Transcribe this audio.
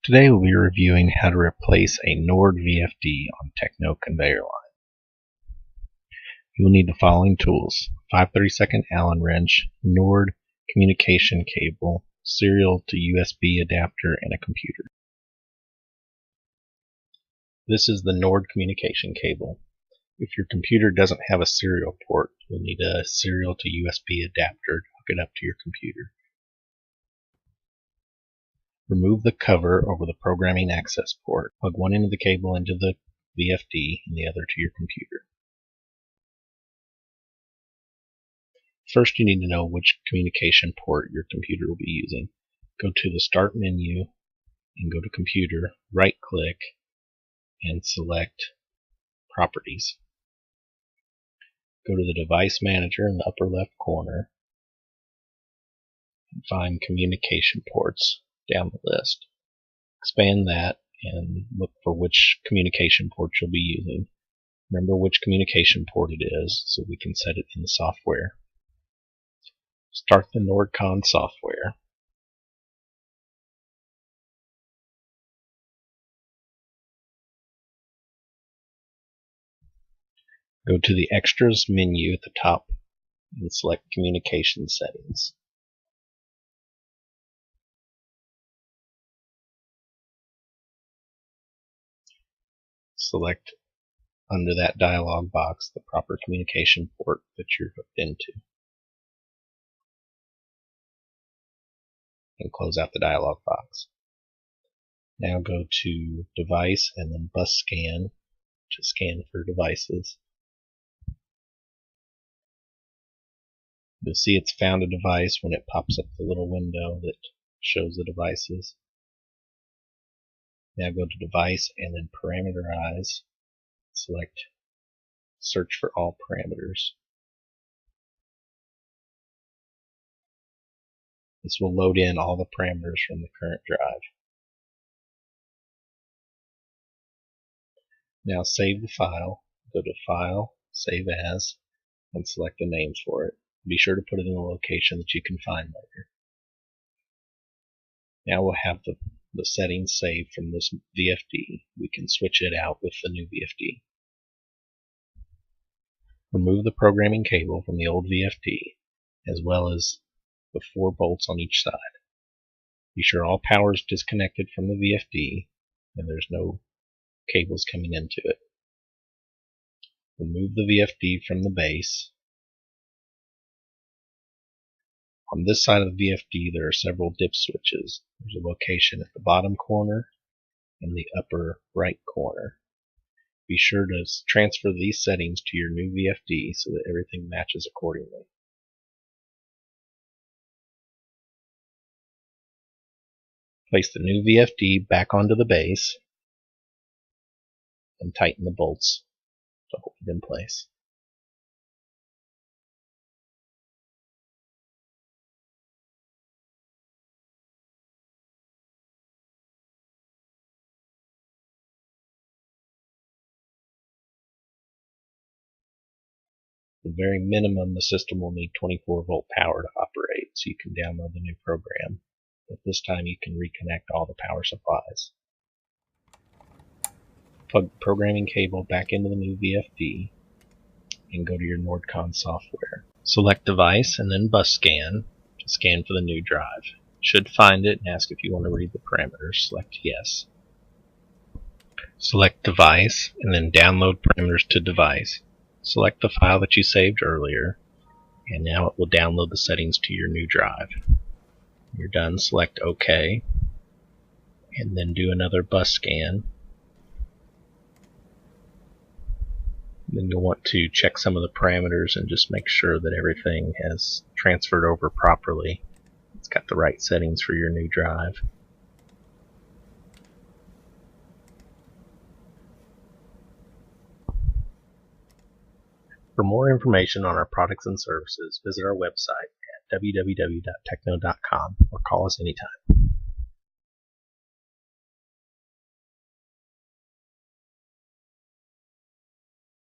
Today we'll be reviewing how to replace a Nord VFD on Tekno Conveyor line. You will need the following tools: 5/32 Allen wrench, Nord communication cable, serial to USB adapter, and a computer. This is the Nord communication cable. If your computer doesn't have a serial port, you'll need a serial to USB adapter to hook it up to your computer. Remove the cover over the programming access port. Plug one end of the cable into the VFD and the other to your computer. First, you need to know which communication port your computer will be using. Go to the Start menu and go to Computer, right-click, and select Properties. Go to the Device Manager in the upper left corner and find Communication Ports down the list. Expand that and look for which communication port you'll be using. Remember which communication port it is so we can set it in the software. Start the NordCon software. Go to the Extras menu at the top and select Communication Settings. Select under that dialog box the proper communication port that you're hooked into, and close out the dialog box. Now go to Device and then Bus Scan to scan for devices. You'll see it's found a device when it pops up the little window that shows the devices. Now go to Device and then Parameterize. Select Search for all parameters. This will load in all the parameters from the current drive. Now save the file. Go to File, Save As, and select the names for it. Be sure to put it in a location that you can find later. Now we'll have the settings saved from this VFD. We can switch it out with the new VFD. Remove the programming cable from the old VFD, as well as the 4 bolts on each side. Be sure all power is disconnected from the VFD and there's no cables coming into it. Remove the VFD from the base. On this side of the VFD there are several dip switches. There's a location at the bottom corner and the upper right corner. Be sure to transfer these settings to your new VFD so that everything matches accordingly. Place the new VFD back onto the base and tighten the bolts to hold it in place. The very minimum, the system will need 24-volt power to operate, so you can download the new program. But this time you can reconnect all the power supplies. Plug the programming cable back into the new VFD and go to your NordCon software. Select Device and then Bus Scan to scan for the new drive. You should find it and ask if you want to read the parameters. Select Yes. Select Device and then Download Parameters to Device. Select the file that you saved earlier, and now it will download the settings to your new drive. When you're done, select OK, and then do another bus scan. Then you'll want to check some of the parameters and just make sure that everything has transferred over properly. It's got the right settings for your new drive. For more information on our products and services, visit our website at www.tekno.com or call us anytime.